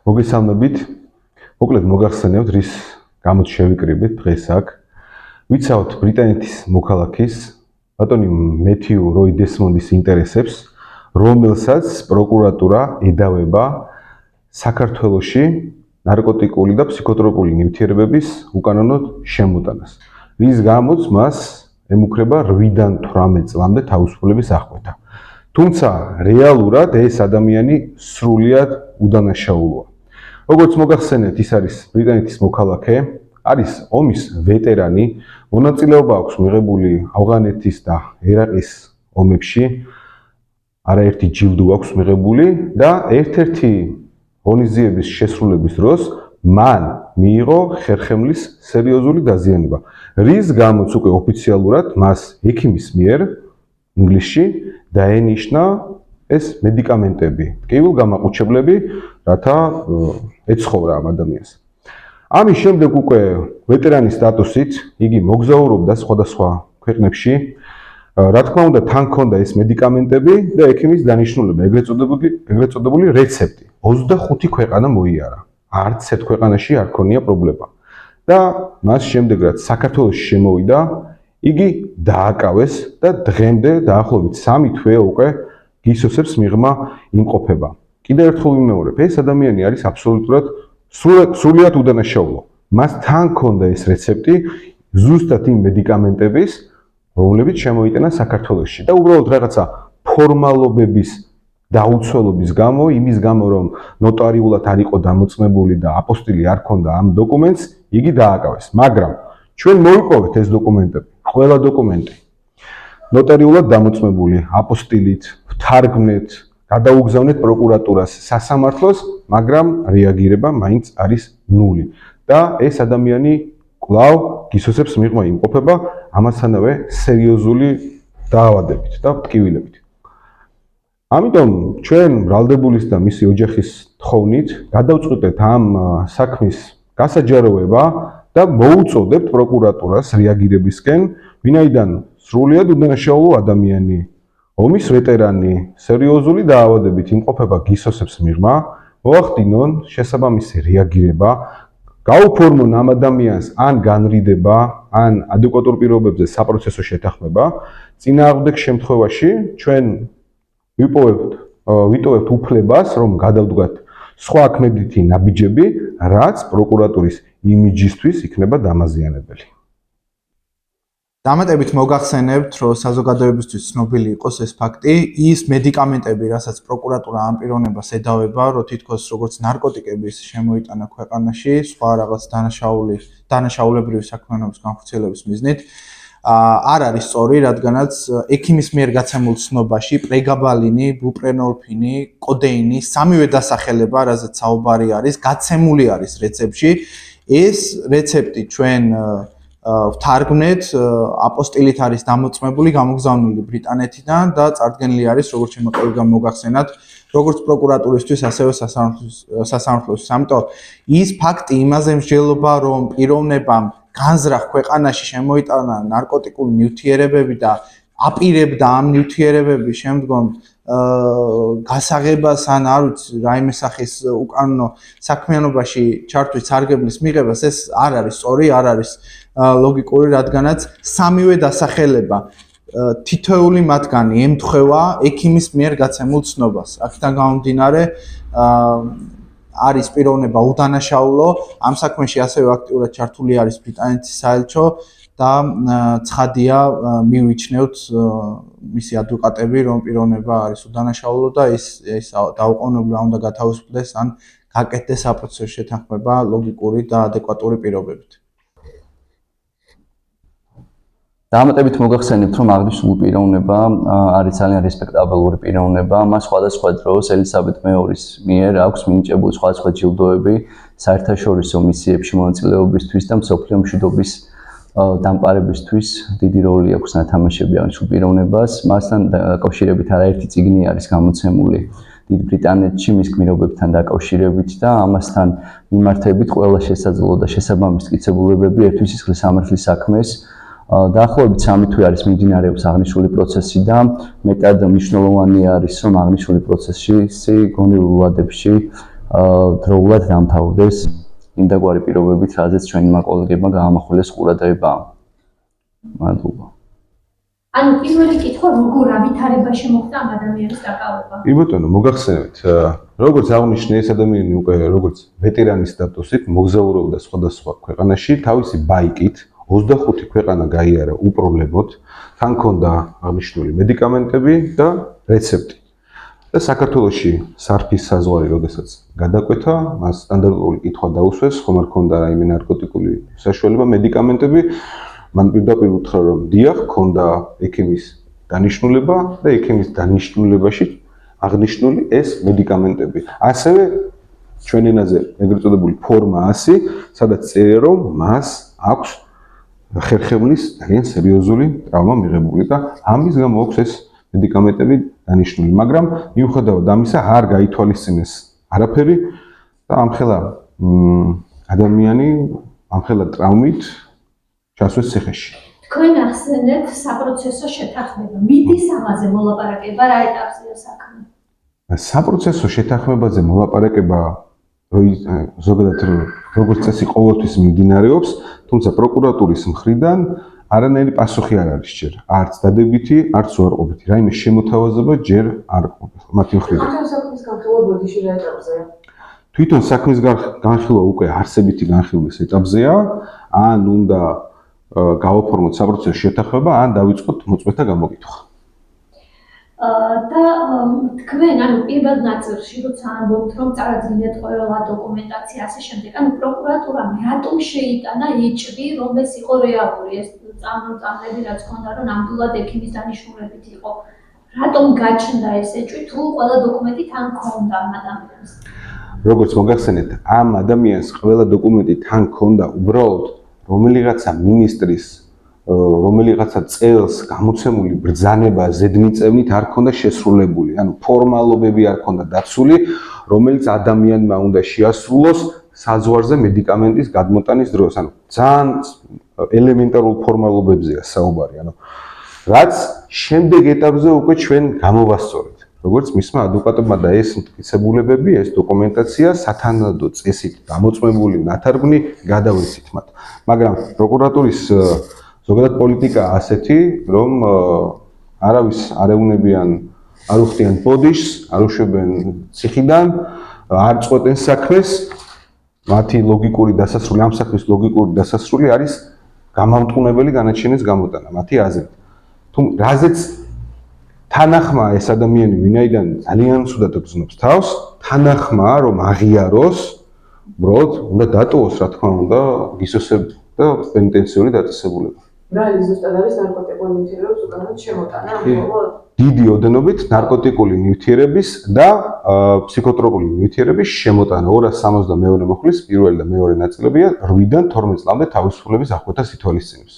მოგესალმებით. მოკლედ მოგახსენებთ, რის გამოც შევიკრიბეთ დღეს აქ. ვიცავთ ბრიტანეთის მოქალაქის ბატონი მეთიუ როი დესმონდის ინტერესებს, რომელსაც პროკურატურა ედავება საქართველოში ნარკოტიკული და ფსიქოტროპული ნივთიერებების უკანონოდ შემოტანას. რის გამოც მას ემუქრება 8-დან 18 წლამდე თავისუფლების აღკვეთა. თუმცა რეალურად ეს ადამიანი სრულიად უდანაშაულოა. როგორც მოგახსენეთ, ის არის ბრიტანეთის მოქალაქე, არის ომის ვეტერანი, მონაწილეობა აქვს მიღებული ავღანეთის და ერაყის ომებში, არაერთი ჯილდო აქვს მიღებული და ერთ-ერთი ღონისძიების შესრულების დროს მან მიიღო ხერხემლის სერიოზული დაზიანება, რის გამოც უკვე ოფიციალურად მას ექიმის მიერ ინგლისში დაენიშნა ეს მედიკამენტები, ტკივილგამაყუჩებლები, რათა ეცხოვრა ამ ადამიანს. ამის შემდეგ უკვე ვეტერანის სტატუსით იგი მოგზაურობდა სხვადასხვა ქვეყნებში. რა თქმა უნდა, თან ჰქონდა ეს მედიკამენტები და ექიმის დანიშნულება, ეგრეთ წოდებული რეცეპტი. 25 ქვეყანა მოიარა. არც ერთ ქვეყანაში არ ქონია პრობლემა. და მას შემდეგ რაც საქართველოში შემოვიდა, იგი დააკავეს და დღემდე დაახლოებით 3 თვე უკვე გისოსებს მიღმა იმყოფება. კიდევ ერთხელ ვიმეორებ, ეს ადამიანი არის აბსოლუტურად სრულიად უდანაშაულო. მას თან ჰქონდა ეს რეცეპტი ზუსტად იმ მედიკამენტების, რომლებიც შემოიტანა საქართველოში. და უბრალოდ რაღაცა ფორმალობების დაუცველობის გამო, იმის გამო, რომ ნოტარიულად არ იყო დამოწმებული და აპოსტილი არ ჰქონდა ამ დოკუმენტს, იგი დააკავეს. მაგრამ ჩვენ მოვიპოვეთ ეს დოკუმენტები, ყველა დოკუმენტი. ნოტარიულად დამოწმებული, აპოსტილით, ვთარგმნეთ, გადაუგზავნეთ პროკურატურას, სასამართლოს, მაგრამ რეაგირება მაინც არის ნული. და ეს ადამიანი კვლავ გისოსებს მიღმა იმყოფება ამასთანავე სერიოზული დაავადებით და ტკივილებით. ამიტომ ჩვენ ბრალდებულის და მისი ოჯახის თხოვნით გადავწყვიტეთ ამ საქმის გასაჯაროება და მოუწოდებთ პროკურატურას რეაგირებისკენ, ვინაიდან სრულიად უდანაშაულო ადამიანი, ომის ვეტერანი, სერიოზული დაავადებით იმყოფება გისოსებს მიღმა, მოახდინონ შესაბამისი რეაგირება, გაუფორმონ ამ ადამიანს ან განრიდება, ან ადეკვატურ პირობებზე საპროცესო შეთანხმება. წინააღმდეგ შემთხვევაში ჩვენ ვიტოვებთ უფლებას, რომ გადავდგათ სხვა ქმედითი ნაბიჯები, რაც პროკურატურის იმიჯისთვის იქნება დამაზიანებელი. დამატებით მოგახსენებთ, რომ საზოგადოებისთვის ცნობილი იყოს ეს ფაქტი, ის მედიკამენტები, რასაც პროკურატურა ამ პიროვნებას ედავება, რომ თითქოს როგორც ნარკოტიკების შემოიტანა ქვეყანაში, სხვა რაღაც დანაშაულებრივი საქმიანობის განხორციელების მიზნით, არ არის სწორი, რადგანაც ექიმის მიერ გაცემულ ცნობაში პრეგაბალინი, ბუპრენოლფინი, კოდეინი, სამივე დასახელება, რაზეც საუბარი არის, გაცემული არის რეცეპტში. ეს რეცეპტი ჩვენ ვთარგმნეთ, აპოსტილით არის დამოწმებული, გამოგზავნილი ბრიტანეთიდან და წარდგენილი არის, როგორც შემოწმება მოგახსენათ, როგორც პროკურატურისთვის, ასევე სასამართლოსთვის. ამიტომ ის ფაქტი იმაზე მსჯელობა, რომ პიროვნებამ განზრახ ქვეყანაში შემოიტანა ნარკოტიკული ნივთიერებები და აპირებდა ამ ნივთიერებების შემდგომ გასაღებას ან არ ვიცი, რაიმე სახის უკანონო საქმიანობაში ჩართვის სარგებლის მიღებას, ეს არ არის სწორი, არ არის ლოგიკური, რადგანაც სამივე დასახელება თითოეული მათგანი ემთხვევა ექიმის მიერ გაცემულ ცნობას. აქედან გამომდინარე, არის პიროვნება უდანაშაულო, ამ საქმეში ასევე აქტიურად ჩართული არის ბრიტანეთის საელჩო და ცხადია მივიჩნევთ მისი ადვოკატები, რომ პიროვნება არის უდანაშაულო და ის დაუყოვნებლივ უნდა გათავისუფლდეს ან გაკეთდეს საპროცესო შეთანხმება ლოგიკური და ადეკვატური პირობებით. დამატებით მოგახსენებთ, რომ აღნიშნული პიროვნება არის ძალიან რესპექტაბელური პიროვნება. მას სხვადასხვა დროს ელიზაბეთ მეორის მიერ აქვს მინიჭებული სხვადასხვა ჯილდოები საერთაშორისო მისიებში მონაწილეობისთვის და მსოფლიო მშვიდობის დამყარებისთვის დიდი როლი აქვს ნათამაშები აღნიშნულ პიროვნებას. მასთან დაკავშირებით არაერთი წიგნი არის გამოცემული დიდ ბრიტანეთში მის გმირობებთან დაკავშირებით და ამასთან მიმართებით ყველა შესაძლო და შესაბამის მტკიცებულებები ერთვის სისხლის სამართლის საქმეს. დაახლოებით 3 თვე არის მიმდინარეობს აღნიშნული პროცესი და მეტად მნიშვნელოვანი არის, რომ აღნიშნული პროცესში გონიურ ვადებში დროულად დამთავრდეს იმდაგვარი პირობებით, რაზეც ჩვენი კოლეგებმა გაამახვილეს ყურადღება. მადლობა. ანუ პირველი კითხვა როგორ ავითარებაში მოხდა ამ ადამიანის დაკავება? კი ბატონო, მოგახსენებთ, როგორც აღნიშნე ეს ადამიანი უკვე როგორც ვეტერანის სტატუსით მოგზაურობდა სხვადასხვა ქვეყანაში, თავისი ბაიკით 25 ქვეყანა გაიარა უპრობლემოდ, თან ჰქონდა აღნიშნული მედიკამენტები და რეცეპტი. და საქართველოში სარფის საზღვარი, როდესაც გადაკვეთა, მას სტანდარტული კითხვა დაუსვეს, ხომ არ ჰქონდა რაიმე ნარკოტიკული საშუალება, მედიკამენტები, მან პირდაპირ უთხრა, რომ დიახ, ჰქონდა ექიმის დანიშნულება და ექიმის დანიშნულებაში აღნიშნული ეს მედიკამენტები. ასევე ჩვენ ენაზე ეგრეთ წოდებული ფორმა 100, სადაც წერია, რომ მას აქვს ხერხემლის ძალიან სერიოზული ტრავმა მიღებული და ამის გამო აქვს ეს მედიკამენტები დანიშნული, მაგრამ მიუხედავად ამისა არ გაითვალისწინეს არაფერი და ამხელა ადამიანი ამხელა ტრავმით ჩასვეს ციხეში. თქვენ ახსენეთ საპროცესო შეთანხმება. მიდის ამაზე მოლაპარაკება, რა ეტაპზეა საქმე? საპროცესო შეთანხმებაზე მოლაპარაკება ზოგადად როგორც წესი ყოველთვის მიმდინარეობს, თუმცა პროკურატურის მხრიდან არანაირი პასუხი არ არის ჯერ, არც დადებითი, არც უარყოფითი. რაიმე შემოთავაზება ჯერ არ ყოფილა მათი მხრიდან. ამ საქმის განხილვა ბოდიში რა ეტაპზეა? თვითონ საქმის განხილვა უკვე არსებითი განხილვის ეტაპზეა, ან უნდა გავაფორმოთ საპროცესო შეთანხმება, ან დავიწყოთ მოწმეთა გამოკითხვა. და თქვენ ანუ პირველ ნაწილში როცა ამბობთ რომ წარადგინეთ ყველა დოკუმენტაცია ასე შემდეგ, ანუ პროკურატურამ რატომ შეიტანა ეჭვი რომ ეს იყო რეალური ეს წამლები რაც ქონდა რომ ნამდვილად ექიმის დანიშნულებით იყო. რატომ გაჩნდა ეს ეჭვი თუ ყველა დოკუმენტი თან ქონდა ამ ადამიანს? როგორც მოგახსენეთ, ამ ადამიანს ყველა დოკუმენტი თან ქონდა, უბრალოდ რომელიღაცა მინისტრის რომელიღაცა წელს გამოცემული ბრძანება ზედმიწევნით არ ქონდა შესრულებული, ანუ ფორმალობები არ ქონდა დაცული, რომელიც ადამიანმა უნდა შეასრულოს საზღვარზე მედიკამენტის გადმოტანის დროს, ანუ ძალიან ელემენტარულ ფორმალობებზეა საუბარი, ანუ რაც შემდეგ ეტაპზე უკვე ჩვენ გამოვასწორეთ. როგორც მისმა ადვოკატებმა და ეს მტკიცებულებები, ეს დოკუმენტაცია სათანადო წესით გამოწმებული ნათარგმნი გადავეცით მათ. მაგრამ პროკურატურის ზოგადად პოლიტიკა ასეთი, რომ არავის არ ეუნებიან, არ უხდიან ბოდიშს, არ უშვებენ ციხიდან, არ წყვეტენ საქმეს, მათი ლოგიკური დასასრული, ამ საქმის ლოგიკური დასასრული არის გამამტყუნებელი განაჩენის გამოტანა, მათი აზრით. რაზეც თანახმა ეს ადამიანი ვინაიდან ძალიან ცუდად გრძნობს თავს, თანახმა რომ აღიაროს, უბრალოდ უნდა დატოვოს, რა თქმა უნდა, გისოსებ და პენიტენციური დაწესებულება. რა ის ზუსტად არის ნარკოტიკული ნივთიერების უკანონო შემოტანა? დიდი ოდენობით ნარკოტიკული ნივთიერების და ფსიქოტროპული ნივთიერების შემოტანა 262 მოხლის პირველი და მეორე ნაწილებია 8-დან 12 წლამდე თავისუფლების აღკვეთას ითვალისწინებს.